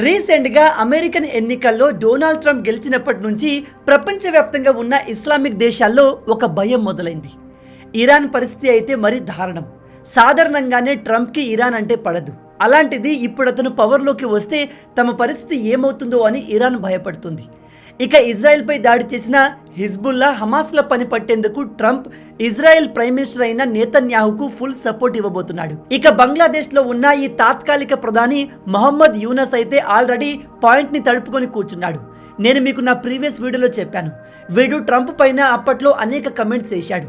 రీసెంట్గా అమెరికన్ ఎన్నికల్లో Donald Trump గెలిచినప్పటి నుంచి ప్రపంచవ్యాప్తంగా ఉన్న ఇస్లామిక్ దేశాల్లో ఒక భయం మొదలైంది. ఇరాన్ పరిస్థితి అయితే మరీ దారుణం. సాధారణంగానే ట్రంప్కి ఇరాన్ అంటే పడదు. అలాంటిది ఇప్పుడు అతను పవర్లోకి వస్తే తమ పరిస్థితి ఏమవుతుందో అని ఇరాన్ భయపడుతుంది. ఇక ఇజ్రాయెల్పై దాడి చేసిన హిజ్బుల్లా, హమాస్ల పని పట్టేందుకు ట్రంప్ ఇజ్రాయెల్ ప్రైమ్ మినిస్టర్ అయిన నేతన్యాహుకు ఫుల్ సపోర్ట్ ఇవ్వబోతున్నాడు. ఇక బంగ్లాదేశ్లో ఉన్న ఈ తాత్కాలిక ప్రధాని మహమ్మద్ యూనస్ అయితే ఆల్రెడీ పాయింట్ని తడుపుకొని కూర్చున్నాడు. నేను మీకు నా ప్రీవియస్ వీడియోలో చెప్పాను, వీడు ట్రంప్ పైన అప్పట్లో అనేక కమెంట్స్ చేశాడు.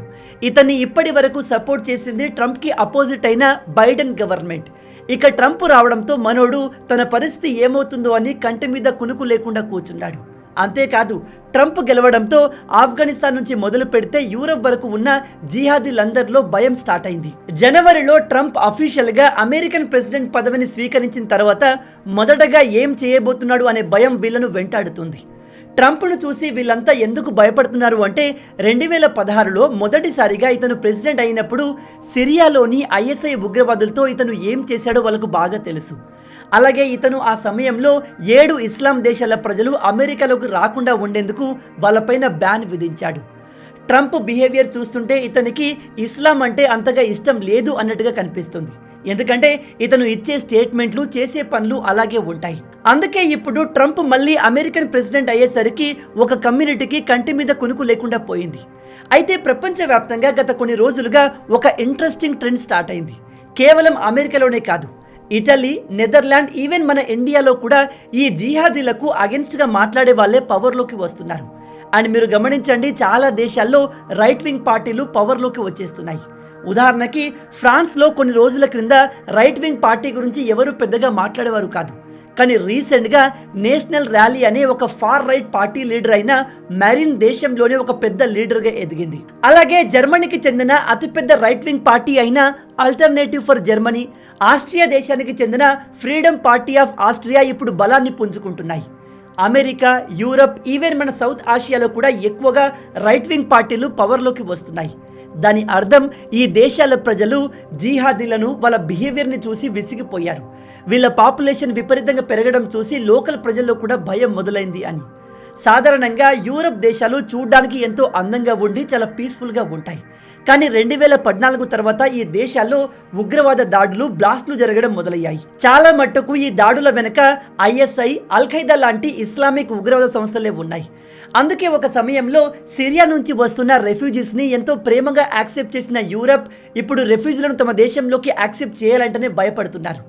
ఇతన్ని ఇప్పటి వరకు సపోర్ట్ చేసింది ట్రంప్కి అపోజిట్ అయిన బైడెన్ గవర్నమెంట్. ఇక ట్రంప్ రావడంతో మనోడు తన పరిస్థితి ఏమవుతుందో అని కంటి మీద కునుకు లేకుండా కూర్చున్నాడు. అంతేకాదు, ట్రంప్ గెలవడంతో ఆఫ్ఘనిస్తాన్ నుంచి మొదలు పెడితే యూరప్ వరకు ఉన్న జిహాదీలందరిలో భయం స్టార్ట్ అయింది. జనవరిలో ట్రంప్ అఫీషియల్గా అమెరికన్ ప్రెసిడెంట్ పదవిని స్వీకరించిన తర్వాత మొదటగా ఏం చేయబోతున్నాడు అనే భయం వీళ్ళను వెంటాడుతుంది. ట్రంప్ను చూసి వీళ్ళంతా ఎందుకు భయపడుతున్నారు అంటే 2016లో మొదటిసారిగా ఇతను ప్రెసిడెంట్ అయినప్పుడు సిరియాలోని ఐఎస్ఐ ఉగ్రవాదులతో ఇతను ఏం చేశాడో వాళ్ళకు బాగా తెలుసు. అలాగే ఇతను ఆ సమయంలో 7 ఇస్లాం దేశాల ప్రజలు అమెరికాలోకి రాకుండా ఉండేందుకు వాళ్ళపైన బ్యాన్ విధించాడు. ట్రంప్ బిహేవియర్ చూస్తుంటే ఇతనికి ఇస్లాం అంటే అంతగా ఇష్టం లేదు అన్నట్టుగా కనిపిస్తుంది. ఎందుకంటే ఇతను ఇచ్చే స్టేట్మెంట్లు, చేసే పనులు అలాగే ఉంటాయి. అందుకే ఇప్పుడు ట్రంప్ మళ్ళీ అమెరికన్ ప్రెసిడెంట్ అయ్యేసరికి ఒక కమ్యూనిటీకి కంటి మీద కునుకు లేకుండా పోయింది. అయితే ప్రపంచవ్యాప్తంగా గత కొన్ని రోజులుగా ఒక ఇంట్రెస్టింగ్ ట్రెండ్ స్టార్ట్ అయింది. కేవలం అమెరికాలోనే కాదు, ఇటలీ, నెదర్లాండ్, ఈవెన్ మన ఇండియాలో కూడా ఈ జిహాదీలకు అగెన్స్ట్గా మాట్లాడే వాళ్ళే పవర్లోకి వస్తున్నారు. అండ్ మీరు గమనించండి, చాలా దేశాల్లో రైట్ వింగ్ పార్టీలు పవర్లోకి వచ్చేస్తున్నాయి. ఉదాహరణకి ఫ్రాన్స్లో కొన్ని రోజుల క్రింద రైట్ వింగ్ పార్టీ గురించి ఎవరు పెద్దగా మాట్లాడేవారు కాదు. కానీ రీసెంట్గా నేషనల్ ర్యాలీ అనే ఒక ఫార్ రైట్ పార్టీ లీడర్ అయిన మెరిన్ దేశంలోనే ఒక పెద్ద లీడర్గా ఎదిగింది. అలాగే జర్మనీకి చెందిన అతిపెద్ద రైట్ వింగ్ పార్టీ అయిన ఆల్టర్నేటివ్ ఫర్ జర్మనీ, ఆస్ట్రియా దేశానికి చెందిన ఫ్రీడమ్ పార్టీ ఆఫ్ ఆస్ట్రియా ఇప్పుడు బలాన్ని పుంజుకుంటున్నాయి. అమెరికా, యూరప్, ఈవెన్ మన సౌత్ ఆసియాలో కూడా ఎక్కువగా రైట్ వింగ్ పార్టీలు పవర్లోకి వస్తున్నాయి. దాని అర్థం ఈ దేశాల ప్రజలు జిహాదీలను, వాళ్ళ బిహేవియర్ని చూసి విసిగిపోయారు. వీళ్ళ పాపులేషన్ విపరీతంగా పెరగడం చూసి లోకల్ ప్రజల్లో కూడా భయం మొదలైంది అని. సాధారణంగా యూరప్ దేశాలు చూడడానికి ఎంతో అందంగా ఉండి చాలా పీస్ఫుల్గా ఉంటాయి. కానీ 2014 తర్వాత ఈ దేశాల్లో ఉగ్రవాద దాడులు, బ్లాస్టులు జరగడం మొదలయ్యాయి. చాలా మట్టుకు ఈ దాడుల వెనుక ఐఎస్ఐ, అల్ఖైదా లాంటి ఇస్లామిక్ ఉగ్రవాద సంస్థలే ఉన్నాయి. అందుకే ఒక సమయంలో సిరియా నుంచి వస్తున్న రెఫ్యూజీస్ని ఎంతో ప్రేమగా యాక్సెప్ట్ చేసిన యూరప్ ఇప్పుడు రెఫ్యూజీలను తమ దేశంలోకి యాక్సెప్ట్ చేయాలంటేనే భయపడుతున్నారు.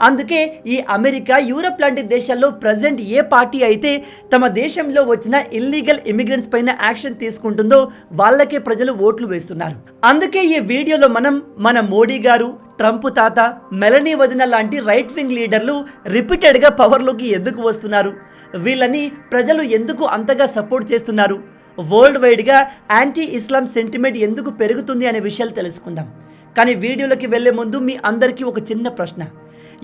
అందుకే ఈ అమెరికా, యూరప్ లాంటి దేశాల్లో ప్రజెంట్ ఏ పార్టీ అయితే తమ దేశంలో వచ్చిన ఇల్లీగల్ ఇమిగ్రెంట్స్ పైన యాక్షన్ తీసుకుంటుందో వాళ్ళకే ప్రజలు ఓట్లు వేస్తున్నారు. అందుకే ఈ వీడియోలో మనం మన మోడీ గారు, ట్రంప్ తాత, మెలనీ వదిన లాంటి రైట్ వింగ్ లీడర్లు రిపీటెడ్గా పవర్లోకి ఎందుకు వస్తున్నారు, వీళ్ళని ప్రజలు ఎందుకు అంతగా సపోర్ట్ చేస్తున్నారు, వరల్డ్ వైడ్గా యాంటీ ఇస్లాం సెంటిమెంట్ ఎందుకు పెరుగుతుంది అనే విషయాలు తెలుసుకుందాం. కానీ వీడియోలోకి వెళ్లే ముందు మీ అందరికీ ఒక చిన్న ప్రశ్న.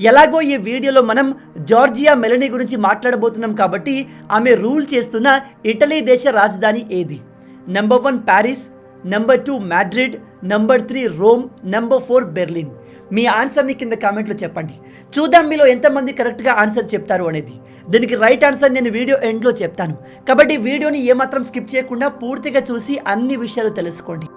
ఎలాగో ఈ వీడియోలో మనం జార్జియా మెలనీ గురించి మాట్లాడబోతున్నాం కాబట్టి ఆమె రూల్ చేస్తున్న ఇటలీ దేశ రాజధాని ఏది? Number 1 Paris, number 2 Madrid, number 3 Rome, number 4 Berlin. మీ ఆన్సర్ని కింద కామెంట్లో చెప్పండి. చూద్దాం మీలో ఎంతమంది కరెక్ట్గా ఆన్సర్ చెప్తారు అనేది. దీనికి రైట్ ఆన్సర్ నేను వీడియో ఎండ్లో చెప్తాను. కాబట్టి వీడియోని ఏమాత్రం స్కిప్ చేయకుండా పూర్తిగా చూసి అన్ని విషయాలు తెలుసుకోండి.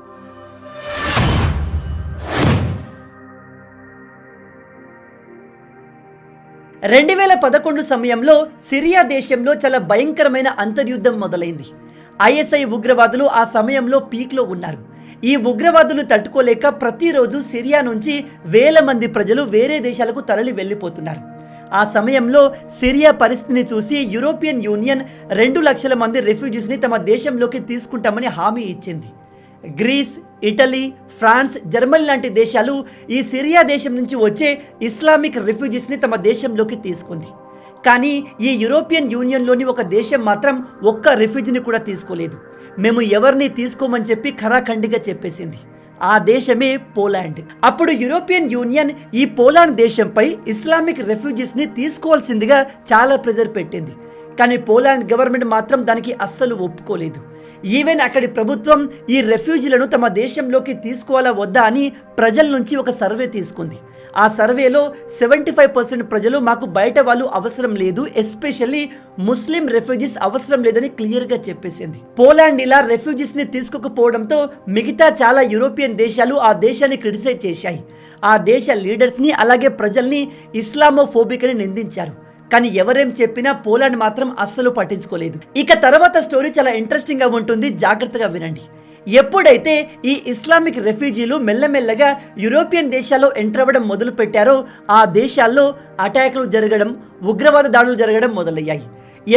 రెండు 2011 సమయంలో సిరియా దేశంలో చాలా భయంకరమైన అంతర్యుద్ధం మొదలైంది. ఐఎస్ఐ ఉగ్రవాదులు ఆ సమయంలో పీక్లో ఉన్నారు. ఈ ఉగ్రవాదులు తట్టుకోలేక ప్రతిరోజు సిరియా నుంచి వేల మంది ప్రజలు వేరే దేశాలకు తరలి వెళ్ళిపోతున్నారు. ఆ సమయంలో సిరియా పరిస్థితిని చూసి యూరోపియన్ యూనియన్ 2 లక్షల మంది రెఫ్యూజీస్ని తమ దేశంలోకి తీసుకుంటామని హామీ ఇచ్చింది. గ్రీస్, ఇటలీ, ఫ్రాన్స్, జర్మనీ లాంటి దేశాలు ఈ సిరియా దేశం నుంచి వచ్చే ఇస్లామిక్ రెఫ్యూజీస్ని తమ దేశంలోకి తీసుకుంది. కానీ ఈ యూరోపియన్ యూనియన్లోని ఒక దేశం మాత్రం ఒక్క రెఫ్యూజీని కూడా తీసుకోలేదు. మేము ఎవరిని తీసుకోమని చెప్పి ఖరాఖండిగా చెప్పేసింది. ఆ దేశమే పోలాండ్. అప్పుడు యూరోపియన్ యూనియన్ ఈ పోలాండ్ దేశంపై ఇస్లామిక్ రెఫ్యూజీస్ని తీసుకోవాల్సిందిగా చాలా ప్రెజర్ పెట్టింది. కానీ పోలాండ్ గవర్నమెంట్ మాత్రం దానికి అస్సలు ఒప్పుకోలేదు. ఈవెన్ అక్కడి ప్రభుత్వం ఈ రెఫ్యూజీలను తమ దేశంలోకి తీసుకోవాలా వద్దా అని ప్రజల నుంచి ఒక సర్వే తీసుకుంది. ఆ సర్వేలో 75% ప్రజలు మాకు బయట వాళ్ళు అవసరం లేదు, ఎస్పెషల్లీ ముస్లిం రెఫ్యూజీస్ అవసరం లేదని క్లియర్గా చెప్పేసింది. పోలాండ్ ఇలా రెఫ్యూజీస్ని తీసుకోకపోవడంతో మిగతా చాలా యూరోపియన్ దేశాలు ఆ దేశాన్ని క్రిటిసైజ్ చేశాయి. ఆ దేశ లీడర్స్ని అలాగే ప్రజల్ని ఇస్లామోఫోబిక్ అని నిందించారు. కానీ ఎవరేం చెప్పినా పోలాండ్ మాత్రం అస్సలు పట్టించుకోలేదు. ఇక తర్వాత స్టోరీ చాలా ఇంట్రెస్టింగ్గా ఉంటుంది, జాగ్రత్తగా వినండి. ఎప్పుడైతే ఈ ఇస్లామిక్ రెఫ్యూజీలు మెల్లమెల్లగా యూరోపియన్ దేశాల్లో ఎంటర్ అవ్వడం మొదలు పెట్టారో ఆ దేశాల్లో అటాకులు జరగడం, ఉగ్రవాద దాడులు జరగడం మొదలయ్యాయి.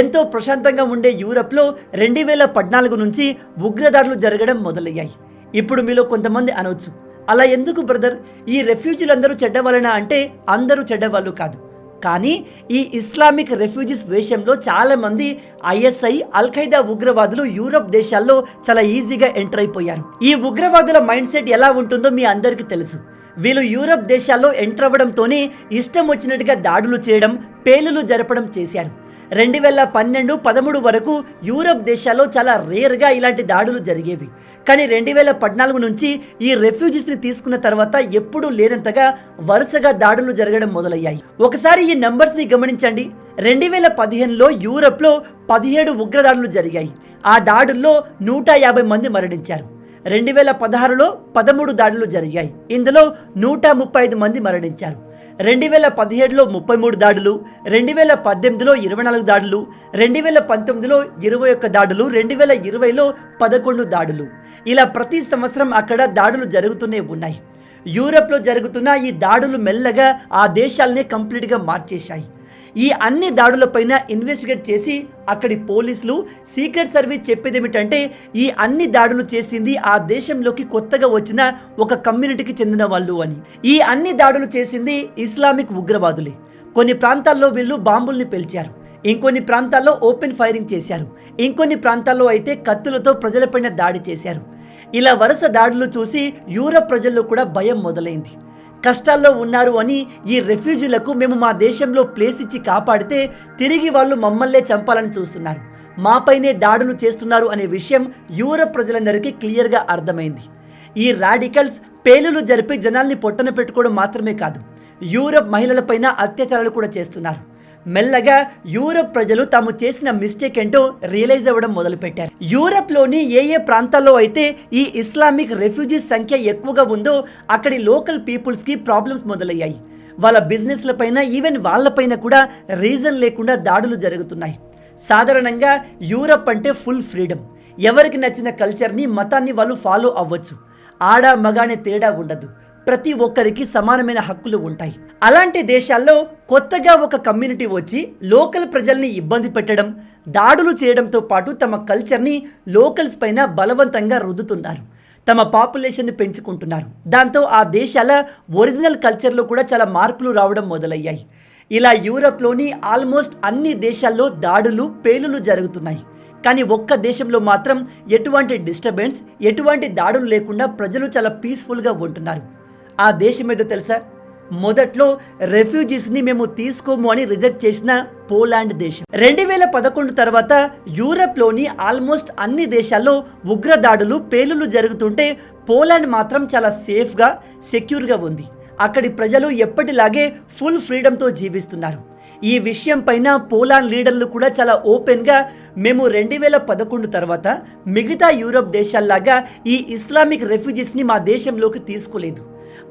ఎంతో ప్రశాంతంగా ఉండే యూరప్లో 2014 నుంచి ఉగ్రదాడులు జరగడం మొదలయ్యాయి. ఇప్పుడు మీలో కొంతమంది అనవచ్చు, అలా ఎందుకు బ్రదర్, ఈ రెఫ్యూజీలందరూ చెడ్డవాళ్ళనా అంటే అందరూ చెడ్డవాళ్ళు కాదు. కానీ ఈ ఇస్లామిక్ రెఫ్యూజీస్ వేషంలో చాలామంది ఐఎస్ఐ, అల్ఖైదా ఉగ్రవాదులు యూరప్ దేశాల్లో చాలా ఈజీగా ఎంటర్ అయిపోయారు. ఈ ఉగ్రవాదుల మైండ్ సెట్ ఎలా ఉంటుందో మీ అందరికీ తెలుసు. వీళ్ళు యూరప్ దేశాల్లో ఎంటర్ అవ్వడంతోనే ఇష్టం వచ్చినట్టుగా దాడులు చేయడం, పేలులు జరపడం చేశారు. 2012-13 వరకు యూరప్ దేశాల్లో చాలా రేర్గా ఇలాంటి దాడులు జరిగేవి. కానీ 2014 నుంచి ఈ రెఫ్యూజీస్ని తీసుకున్న తర్వాత ఎప్పుడూ లేనంతగా వరుసగా దాడులు జరగడం మొదలయ్యాయి. ఒకసారి ఈ నంబర్స్ని గమనించండి. 2015లో యూరప్లో 17 ఉగ్రదాడులు జరిగాయి. ఆ దాడుల్లో 150 మంది మరణించారు. 2016లో 13 దాడులు జరిగాయి. ఇందులో 135 మంది మరణించారు. 2017లో 33 దాడులు, 2018లో 24 దాడులు, 2019లో 21 దాడులు, 2020లో 11 దాడులు. ఇలా ప్రతి సంవత్సరం అక్కడ దాడులు జరుగుతూనే ఉన్నాయి. యూరప్లో జరుగుతున్న ఈ దాడులు మెల్లగా ఆ దేశాలనే కంప్లీట్గా మార్చేశాయి. ఈ అన్ని దాడులపైన ఇన్వెస్టిగేట్ చేసి అక్కడి పోలీసులు, సీక్రెట్ సర్వీస్ చెప్పేది ఏమిటంటే ఈ అన్ని దాడులు చేసింది ఆ దేశంలోకి కొత్తగా వచ్చిన ఒక కమ్యూనిటీకి చెందిన వాళ్ళు అని. ఈ అన్ని దాడులు చేసింది ఇస్లామిక్ ఉగ్రవాదులే. కొన్ని ప్రాంతాల్లో వీళ్ళు బాంబుల్ని పేల్చారు, ఇంకొన్ని ప్రాంతాల్లో ఓపెన్ ఫైరింగ్ చేశారు, ఇంకొన్ని ప్రాంతాల్లో అయితే కత్తులతో ప్రజలపైన దాడి చేశారు. ఇలా వరుస దాడులు చూసి యూరప్ ప్రజల్లో కూడా భయం మొదలైంది. కష్టాల్లో ఉన్నారు అని ఈ రెఫ్యూజీలకు మేము మా దేశంలో ప్లేస్ ఇచ్చి కాపాడితే తిరిగి వాళ్ళు మమ్మల్నే చంపాలని చూస్తున్నారు, మాపైనే దాడులు చేస్తున్నారు అనే విషయం యూరప్ ప్రజలందరికీ క్లియర్గా అర్థమైంది. ఈ రాడికల్స్ పేలులు జరిపి జనాల్ని పొట్టన పెట్టుకోవడం మాత్రమే కాదు, యూరప్ మహిళలపైన అత్యాచారాలు కూడా చేస్తున్నారు. మెల్లగా యూరప్ ప్రజలు తాము చేసిన మిస్టేక్ ఏంటో రియలైజ్ అవ్వడం మొదలుపెట్టారు. యూరప్లోని ఏ ప్రాంతాల్లో అయితే ఈ ఇస్లామిక్ రెఫ్యూజీస్ సంఖ్య ఎక్కువగా ఉందో అక్కడి లోకల్ పీపుల్స్కి ప్రాబ్లమ్స్ మొదలయ్యాయి. వాళ్ళ బిజినెస్ల పైన, ఈవెన్ వాళ్ళపైన కూడా రీజన్ లేకుండా దాడులు జరుగుతున్నాయి. సాధారణంగా యూరప్ అంటే ఫుల్ ఫ్రీడమ్. ఎవరికి నచ్చిన కల్చర్ని, మతాన్ని వాళ్ళు ఫాలో అవ్వచ్చు. ఆడ మగానే తేడా ఉండదు, ప్రతి ఒక్కరికి సమానమైన హక్కులు ఉంటాయి. అలాంటి దేశాల్లో కొత్తగా ఒక కమ్యూనిటీ వచ్చి లోకల్ ప్రజల్ని ఇబ్బంది పెట్టడం, దాడులు చేయడంతో పాటు తమ కల్చర్ని లోకల్స్ పైన బలవంతంగా రుద్దుతున్నారు. తమ పాపులేషన్ని పెంచుకుంటున్నారు. దాంతో ఆ దేశాల ఒరిజినల్ కల్చర్లో కూడా చాలా మార్పులు రావడం మొదలయ్యాయి. ఇలా యూరప్లోని ఆల్మోస్ట్ అన్ని దేశాల్లో దాడులు, పేలులు జరుగుతున్నాయి. కానీ ఒక్క దేశంలో మాత్రం ఎటువంటి డిస్టర్బెన్స్, ఎటువంటి దాడులు లేకుండా ప్రజలు చాలా పీస్ఫుల్గా ఉంటున్నారు. ఆ దేశం ఏదో తెలుసా? మొదట్లో రెఫ్యూజీస్ని మేము తీసుకోము అని రిజెక్ట్ చేసిన పోలాండ్ దేశం. 2011 తర్వాత యూరప్లోని ఆల్మోస్ట్ అన్ని దేశాల్లో ఉగ్రదాడులు, పేలులు జరుగుతుంటే పోలాండ్ మాత్రం చాలా సేఫ్గా, సెక్యూర్గా ఉంది. అక్కడి ప్రజలు ఎప్పటిలాగే ఫుల్ ఫ్రీడమ్తో జీవిస్తున్నారు. ఈ విషయం పైన పోలాండ్ లీడర్లు కూడా చాలా ఓపెన్గా మేము 2011 తర్వాత మిగతా యూరప్ దేశాల్లాగా ఈ ఇస్లామిక్ రెఫ్యూజీస్ని మా దేశంలోకి తీసుకోలేదు,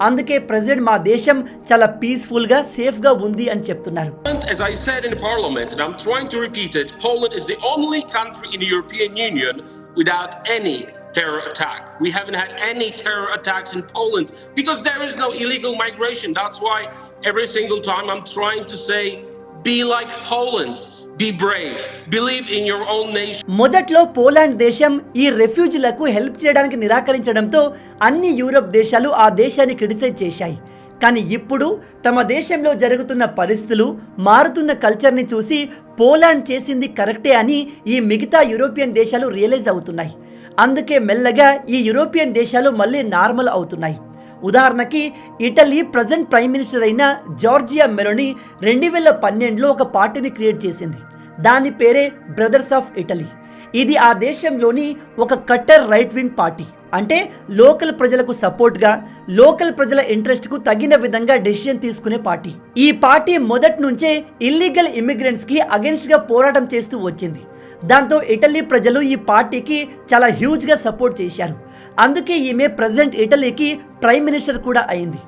అందుకే ప్రెసిడెంట్ మా దేశం చాలా పీస్ఫుల్గా, సేఫ్గా ఉంది అని చెప్తున్నారు. As I said in the parliament, and I'm trying to repeat it, Poland is the only country in the European Union without any terror attack. We haven't had any terror attacks in Poland because there is no illegal migration. That's why every single time I'm trying to say, be like Poland. Be brave. Believe in your own nation. మొదట్లో Poland దేశం ఈ రెఫ్యూజీలకు help చేయడానికి నిరాకరించడంతో అన్ని Europe దేశాలు ఆ దేశాన్ని criticise చేశాయి. కానీ ఇప్పుడు తమ దేశంలో జరుగుతున్న పరిస్థితులు, మారుతున్న కల్చర్ని చూసి పోలాండ్ చేసింది కరెక్టే అని ఈ మిగతా యూరోపియన్ దేశాలు రియలైజ్ అవుతున్నాయి. అందుకే మెల్లగా ఈ యూరోపియన్ దేశాలు మళ్ళీ నార్మల్ అవుతున్నాయి. ఉదాహరణకి ఇటలీ ప్రజెంట్ ప్రైమ్ మినిస్టర్ అయిన జార్జియా మెలోనీ 2012లో ఒక పార్టీని క్రియేట్ చేసింది. దాని పేరే బ్రదర్స్ ఆఫ్ ఇటలీ. ఇది ఆ దేశంలోని ఒక కట్టర్ రైట్ వింగ్ పార్టీ. అంటే లోకల్ ప్రజలకు సపోర్ట్గా, లోకల్ ప్రజల ఇంట్రెస్ట్కు తగిన విధంగా డెసిషన్ తీసుకునే పార్టీ. ఈ పార్టీ మొదటి నుంచే ఇల్లీగల్ ఇమిగ్రెంట్స్కి అగెన్స్ట్గా పోరాటం చేస్తూ వచ్చింది. దాంతో ఇటలీ ప్రజలు ఈ పార్టీకి చాలా హ్యూజ్గా సపోర్ట్ చేశారు. అందుకే ఈమె ప్రెసిడెంట్ ఇటలీకి ప్రైమ్ మినిస్టర్ కూడా అయింది.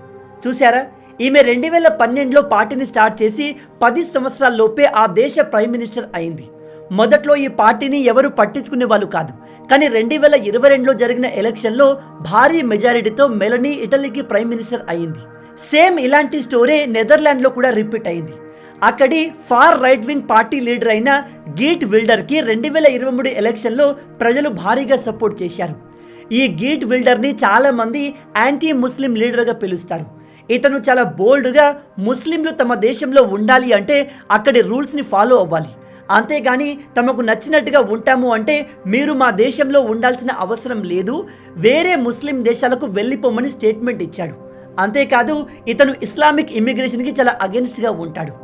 చూసారా, ఈమె 2012లో పార్టీని స్టార్ట్ చేసి 10 సంవత్సరాల్లోపే ఆ దేశ ప్రైమ్ మినిస్టర్ అయింది. మొదట్లో ఈ పార్టీని ఎవరు పట్టించుకునే వాళ్ళు కాదు. కానీ 2022లో జరిగిన ఎలక్షన్లో భారీ మెజారిటీతో మెలనీ ఇటలీకి ప్రైమ్ మినిస్టర్ అయింది. సేమ్ ఇలాంటి స్టోరీ నెదర్లాండ్లో కూడా రిపీట్ అయింది. అక్కడి far right wing party leader అయిన గీట్ విల్డర్కి 2023 ఎలక్షన్లో ప్రజలు భారీగా సపోర్ట్ చేశారు. ఈ గీట్ విల్డర్ని చాలామంది యాంటీ ముస్లిం లీడర్గా పిలుస్తారు. ఇతను చాలా బోల్డ్గా ముస్లింలు తమ దేశంలో ఉండాలి అంటే అక్కడి రూల్స్ని ఫాలో అవ్వాలి, అంతేగాని తమకు నచ్చినట్టుగా ఉంటాము అంటే మీరు మా దేశంలో ఉండాల్సిన అవసరం లేదు, వేరే ముస్లిం దేశాలకు వెళ్ళిపోమని స్టేట్మెంట్ ఇచ్చాడు. అంతేకాదు ఇతను ఇస్లామిక్ ఇమిగ్రేషన్కి చాలా అగెన్స్ట్గా ఉంటాడు.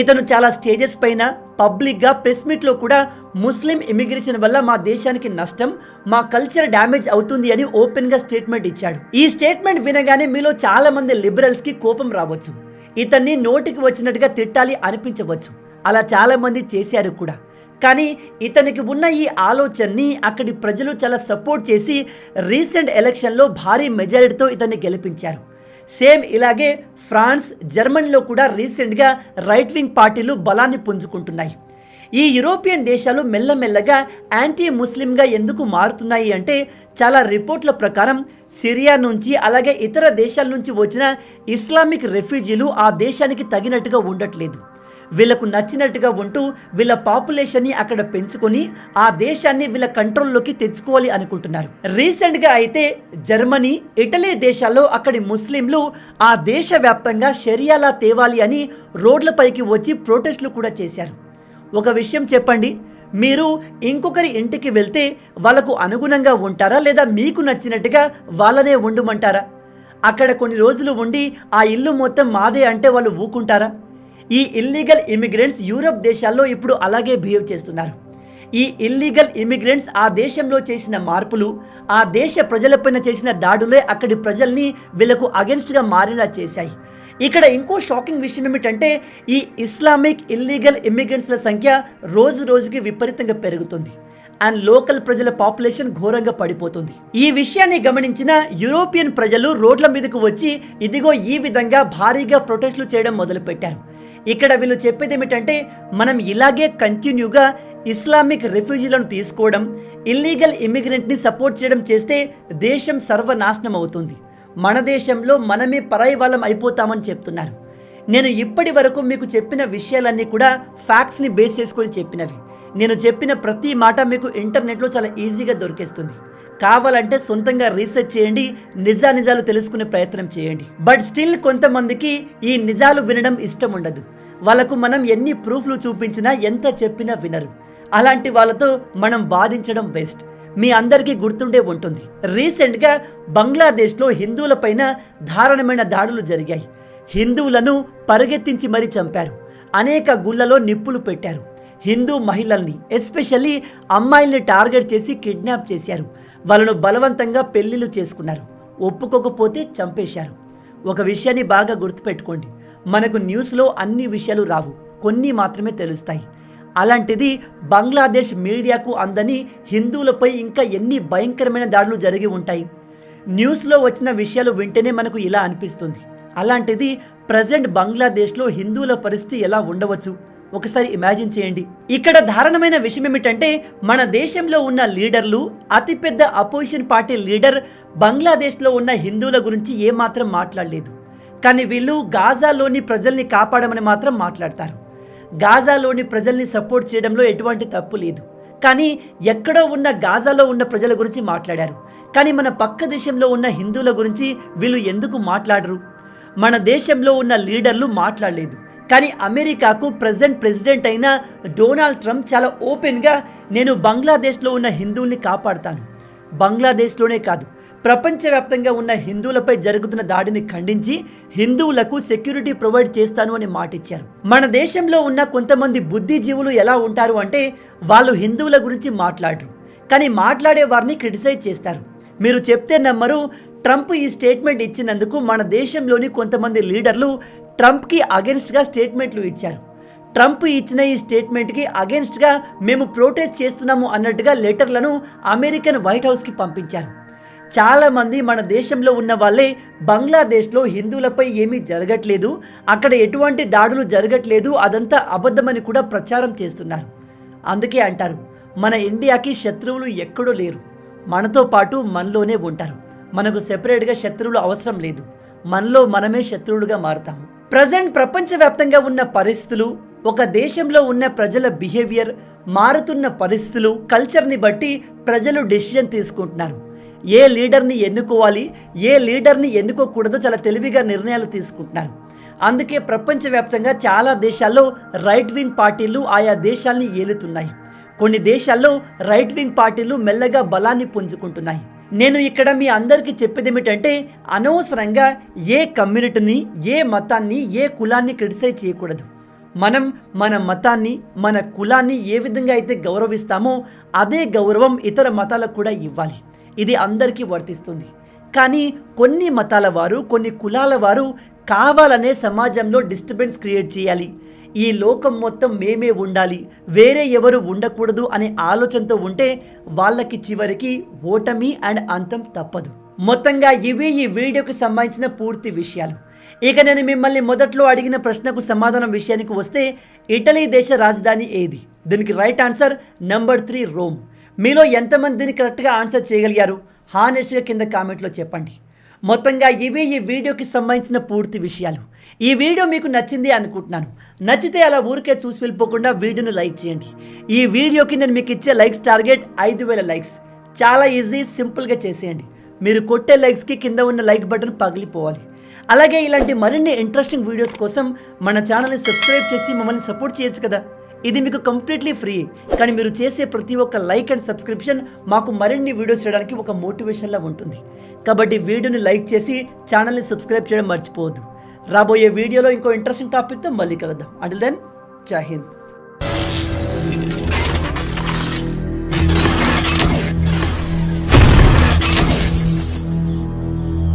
ఇతను చాలా స్టేజెస్ పైన పబ్లిక్గా ప్రెస్ మీట్లో కూడా ముస్లిం ఇమిగ్రేషన్ వల్ల మా దేశానికి నష్టం, మా కల్చర్ డ్యామేజ్ అవుతుంది అని ఓపెన్గా స్టేట్మెంట్ ఇచ్చాడు. ఈ స్టేట్మెంట్ వినగానే మీలో చాలా మంది లిబరల్స్కి కోపం రావచ్చు, ఇతన్ని నోటికి వచ్చినట్టుగా తిట్టాలి అనిపించవచ్చు. అలా చాలా మంది చేశారు కూడా. కానీ ఇతనికి ఉన్న ఈ ఆలోచనని అక్కడి ప్రజలు చాలా సపోర్ట్ చేసి రీసెంట్ ఎలక్షన్లో భారీ మెజారిటీతో ఇతన్ని గెలిపించారు. సేమ్ ఇలాగే ఫ్రాన్స్, జర్మనీలో కూడా రీసెంట్గా రైట్ వింగ్ పార్టీలు బలాన్ని పుంజుకుంటున్నాయి. ఈ యూరోపియన్ దేశాలు మెల్లమెల్లగా యాంటీ ముస్లింగా ఎందుకు మారుతున్నాయి అంటే చాలా రిపోర్ట్ల ప్రకారం సిరియా నుంచి అలాగే ఇతర దేశాల నుంచి వచ్చిన ఇస్లామిక్ రెఫ్యూజీలు ఆ దేశానికి తగినట్టుగా ఉండట్లేదు. వీళ్ళకు నచ్చినట్టుగా ఉంటూ వీళ్ళ పాపులేషన్ని అక్కడ పెంచుకొని ఆ దేశాన్ని వీళ్ళ కంట్రోల్లోకి తెచ్చుకోవాలి అనుకుంటున్నారు. రీసెంట్గా అయితే జర్మనీ, ఇటలీ దేశాల్లో అక్కడి ముస్లింలు ఆ దేశవ్యాప్తంగా షరియాలా తేవాలి అని రోడ్లపైకి వచ్చి ప్రొటెస్టులు కూడా చేశారు. ఒక విషయం చెప్పండి, మీరు ఇంకొకరి ఇంటికి వెళ్తే వాళ్ళకు అనుగుణంగా ఉంటారా లేదా మీకు నచ్చినట్టుగా వాళ్ళనే ఉండమంటారా? అక్కడ కొన్ని రోజులు ఉండి ఆ ఇల్లు మొత్తం మాదే అంటే వాళ్ళు ఊకుంటారా? ఈ ఇల్లీగల్ ఇమిగ్రెంట్స్ యూరప్ దేశాల్లో ఇప్పుడు అలాగే బిహేవ్ చేస్తున్నారు. ఈ ఇల్లీగల్ ఇమిగ్రెంట్స్ ఆ దేశంలో చేసిన మార్పులు, ఆ దేశ ప్రజలపైన చేసిన దాడులే అక్కడి ప్రజల్ని వీళ్ళకు అగెన్స్ట్గా మారేలా చేశాయి. ఇక్కడ ఇంకో షాకింగ్ విషయం ఏమిటంటే ఈ ఇస్లామిక్ ఇల్లీగల్ ఇమిగ్రెంట్స్ల సంఖ్య రోజు రోజుకి విపరీతంగా పెరుగుతుంది అండ్ లోకల్ ప్రజల పాపులేషన్ ఘోరంగా పడిపోతుంది. ఈ విషయాన్ని గమనించిన యూరోపియన్ ప్రజలు రోడ్ల మీదకు వచ్చి ఇదిగో ఈ విధంగా భారీగా ప్రొటెస్టులు చేయడం మొదలుపెట్టారు. ఇక్కడ వీళ్ళు చెప్పేది ఏమిటంటే మనం ఇలాగే కంటిన్యూగా ఇస్లామిక్ రెఫ్యూజీలను తీసుకోవడం, ఇల్లీగల్ ఇమిగ్రెంట్ని సపోర్ట్ చేయడం చేస్తే దేశం సర్వనాశనం అవుతుంది, మన దేశంలో మనమే పరాయి వాళ్ళం అయిపోతామని చెప్తున్నారు. నేను ఇప్పటి వరకు మీకు చెప్పిన విషయాలన్నీ కూడా ఫ్యాక్ట్స్ని బేస్ చేసుకొని చెప్పినవి. నేను చెప్పిన ప్రతి మాట మీకు ఇంటర్నెట్లో చాలా ఈజీగా దొరికేస్తుంది. కావాలంటే సొంతంగా రీసెర్చ్ చేయండి, నిజాలు తెలుసుకునే ప్రయత్నం చేయండి. బట్ స్టిల్ కొంతమందికి ఈ నిజాలు వినడం ఇష్టం ఉండదు. వాళ్ళకు మనం ఎన్ని ప్రూఫ్లు చూపించినా ఎంత చెప్పినా వినరు. అలాంటి వాళ్ళతో మనం వాదించడం బెస్ట్. మీ అందరికీ గుర్తుండే ఉంటుంది, రీసెంట్గా బంగ్లాదేశ్లో హిందువులపైన దారుణమైన దాడులు జరిగాయి. హిందువులను పరిగెత్తించి మరీ చంపారు, అనేక గుళ్ళలో నిప్పులు పెట్టారు, హిందూ మహిళల్ని ఎస్పెషల్లీ అమ్మాయిల్ని టార్గెట్ చేసి కిడ్నాప్ చేశారు, వాళ్ళను బలవంతంగా పెళ్లిళ్ళు చేసుకున్నారు, ఒప్పుకోకపోతే చంపేశారు. ఒక విషయాన్ని బాగా గుర్తుపెట్టుకోండి, మనకు న్యూస్లో అన్ని విషయాలు రావు, కొన్ని మాత్రమే తెలుస్తాయి. అలాంటిది బంగ్లాదేశ్ మీడియాకు అందని హిందువులపై ఇంకా ఎన్ని భయంకరమైన దాడులు జరిగి ఉంటాయి. న్యూస్లో వచ్చిన విషయాలు వింటేనే మనకు ఇలా అనిపిస్తుంది. అలాంటిది ప్రజెంట్ బంగ్లాదేశ్లో హిందువుల పరిస్థితి ఎలా ఉండవచ్చు ఒకసారి ఇమాజిన్ చేయండి. ఇక్కడ దారుణమైన విషయం ఏమిటంటే మన దేశంలో ఉన్న లీడర్లు, అతిపెద్ద అపోజిషన్ పార్టీ లీడర్ బంగ్లాదేశ్లో ఉన్న హిందువుల గురించి ఏమాత్రం మాట్లాడలేదు. కానీ వీళ్ళు గాజాలోని ప్రజల్ని కాపాడమని మాత్రం మాట్లాడతారు. గాజాలోని ప్రజల్ని సపోర్ట్ చేయడంలో ఎటువంటి తప్పు లేదు, కానీ ఎక్కడో ఉన్న గాజాలో ఉన్న ప్రజల గురించి మాట్లాడారు. కానీ మన పక్క దేశంలో ఉన్న హిందువుల గురించి వీళ్ళు ఎందుకు మాట్లాడరు? మన దేశంలో ఉన్న లీడర్లు మాట్లాడలేదు. కానీ అమెరికాకు ప్రెసిడెంట్ అయిన డొనాల్డ్ ట్రంప్ చాలా ఓపెన్గా నేను బంగ్లాదేశ్లో ఉన్న హిందువుల్ని కాపాడుతాను, బంగ్లాదేశ్లోనే కాదు ప్రపంచవ్యాప్తంగా ఉన్న హిందువులపై జరుగుతున్న దాడిని ఖండించి హిందువులకు సెక్యూరిటీ ప్రొవైడ్ చేస్తాను అని మాటిచ్చారు. మన దేశంలో ఉన్న కొంతమంది బుద్ధిజీవులు ఎలా ఉంటారు అంటే వాళ్ళు హిందువుల గురించి మాట్లాడరు, కానీ మాట్లాడే వారిని క్రిటిసైజ్ చేస్తారు. మీరు చెప్తే నమ్మరు, ట్రంప్ ఈ స్టేట్మెంట్ ఇచ్చినందుకు మన దేశంలోని కొంతమంది లీడర్లు ట్రంప్కి అగెన్స్ట్గా స్టేట్మెంట్లు ఇచ్చారు. ట్రంప్ ఇచ్చిన ఈ స్టేట్మెంట్కి అగెన్స్ట్గా మేము ప్రొటెస్ట్ చేస్తున్నాము అన్నట్టుగా లెటర్లను అమెరికన్ వైట్ హౌస్కి పంపించారు. చాలామంది మన దేశంలో ఉన్న వాళ్ళే బంగ్లాదేశ్లో హిందువులపై ఏమీ జరగట్లేదు, అక్కడ ఎటువంటి దాడులు జరగట్లేదు, అదంతా అబద్ధమని కూడా ప్రచారం చేస్తున్నారు. అందుకే అంటారు మన ఇండియాకి శత్రువులు ఎక్కడో లేరు, మనతో పాటు మనలోనే ఉంటారు. మనకు సెపరేట్గా శత్రువులు అవసరం లేదు, మనలో మనమే శత్రువులుగా మారుతాము. ప్రజెంట్ ప్రపంచవ్యాప్తంగా ఉన్న పరిస్థితులు, ఒక దేశంలో ఉన్న ప్రజల బిహేవియర్, మారుతున్న పరిస్థితులు, కల్చర్ని బట్టి ప్రజలు డెసిషన్ తీసుకుంటున్నారు. ఏ లీడర్ని ఎన్నుకోవాలి, ఏ లీడర్ని ఎన్నుకోకూడదో చాలా తెలివిగా నిర్ణయాలు తీసుకుంటున్నారు. అందుకే ప్రపంచవ్యాప్తంగా చాలా దేశాల్లో రైట్ వింగ్ పార్టీలు ఆయా దేశాల్ని ఏలుతున్నాయి. కొన్ని దేశాల్లో రైట్ వింగ్ పార్టీలు మెల్లగా బలాన్ని పుంజుకుంటున్నాయి. నేను ఇక్కడ మీ అందరికీ చెప్పేది ఏమిటంటే అనవసరంగా ఏ కమ్యూనిటీని, ఏ మతాన్ని, ఏ కులాన్ని క్రిటిసైజ్ చేయకూడదు. మనం మన మతాన్ని, మన కులాన్ని ఏ విధంగా అయితే గౌరవిస్తామో అదే గౌరవం ఇతర మతాలకు కూడా ఇవ్వాలి. ఇది అందరికీ వర్తిస్తుంది. కానీ కొన్ని మతాల వారు, కొన్ని కులాల వారు కావాలనే సమాజంలో డిస్టర్బెన్స్ క్రియేట్ చేయాలి, ఈ లోకం మొత్తం మేమే ఉండాలి, వేరే ఎవరు ఉండకూడదు అనే ఆలోచనతో ఉంటే వాళ్ళకి చివరికి ఓటమి అండ్ అంతం తప్పదు. మొత్తంగా ఇవి ఈ వీడియోకి సంబంధించిన పూర్తి విషయాలు. ఇక నేను మిమ్మల్ని మొదట్లో అడిగిన ప్రశ్నకు సమాధానం విషయానికి వస్తే, ఇటలీ దేశ రాజధాని ఏది? దీనికి రైట్ ఆన్సర్ నెంబర్ 3 రోమ్. మీలో ఎంతమంది దీన్ని కరెక్ట్గా ఆన్సర్ చేయగలిగారు? హానెస్ట్గా కింద కామెంట్లో చెప్పండి. మొత్తంగా ఇవి ఈ వీడియోకి సంబంధించిన పూర్తి విషయాలు. ఈ వీడియో మీకు నచ్చింది అనుకుంటున్నాను. నచ్చితే అలా ఊరికే చూసి వెళ్ళిపోకుండా వీడియోను లైక్ చేయండి. ఈ వీడియోకి నేను మీకు ఇచ్చే లైక్స్ టార్గెట్ 5000 లైక్స్. చాలా ఈజీ, సింపుల్గా చేసేయండి. మీరు కొట్టే లైక్స్కి కింద ఉన్న లైక్ బటన్ పగిలిపోవాలి. అలాగే ఇలాంటి మరిన్ని ఇంట్రెస్టింగ్ వీడియోస్ కోసం మన ఛానల్ని సబ్స్క్రైబ్ చేసి మమ్మల్ని సపోర్ట్ చేయొచ్చు కదా. ఇది మీకు కంప్లీట్లీ ఫ్రీ, కానీ మీరు చేసే ప్రతి ఒక్క లైక్ అండ్ సబ్స్క్రిప్షన్ మాకు మరిన్ని వీడియోస్ చేయడానికి ఒక మోటివేషన్లా ఉంటుంది. కాబట్టి వీడియోని లైక్ చేసి ఛానల్ని సబ్స్క్రైబ్ చేయడం మర్చిపోవద్దు. రాబోయే వీడియోలో ఇంకో ఇంట్రెస్టింగ్ టాపిక్తో మళ్ళీ కలుద్దాం. అంటిల్ దెన్, జై హింద్.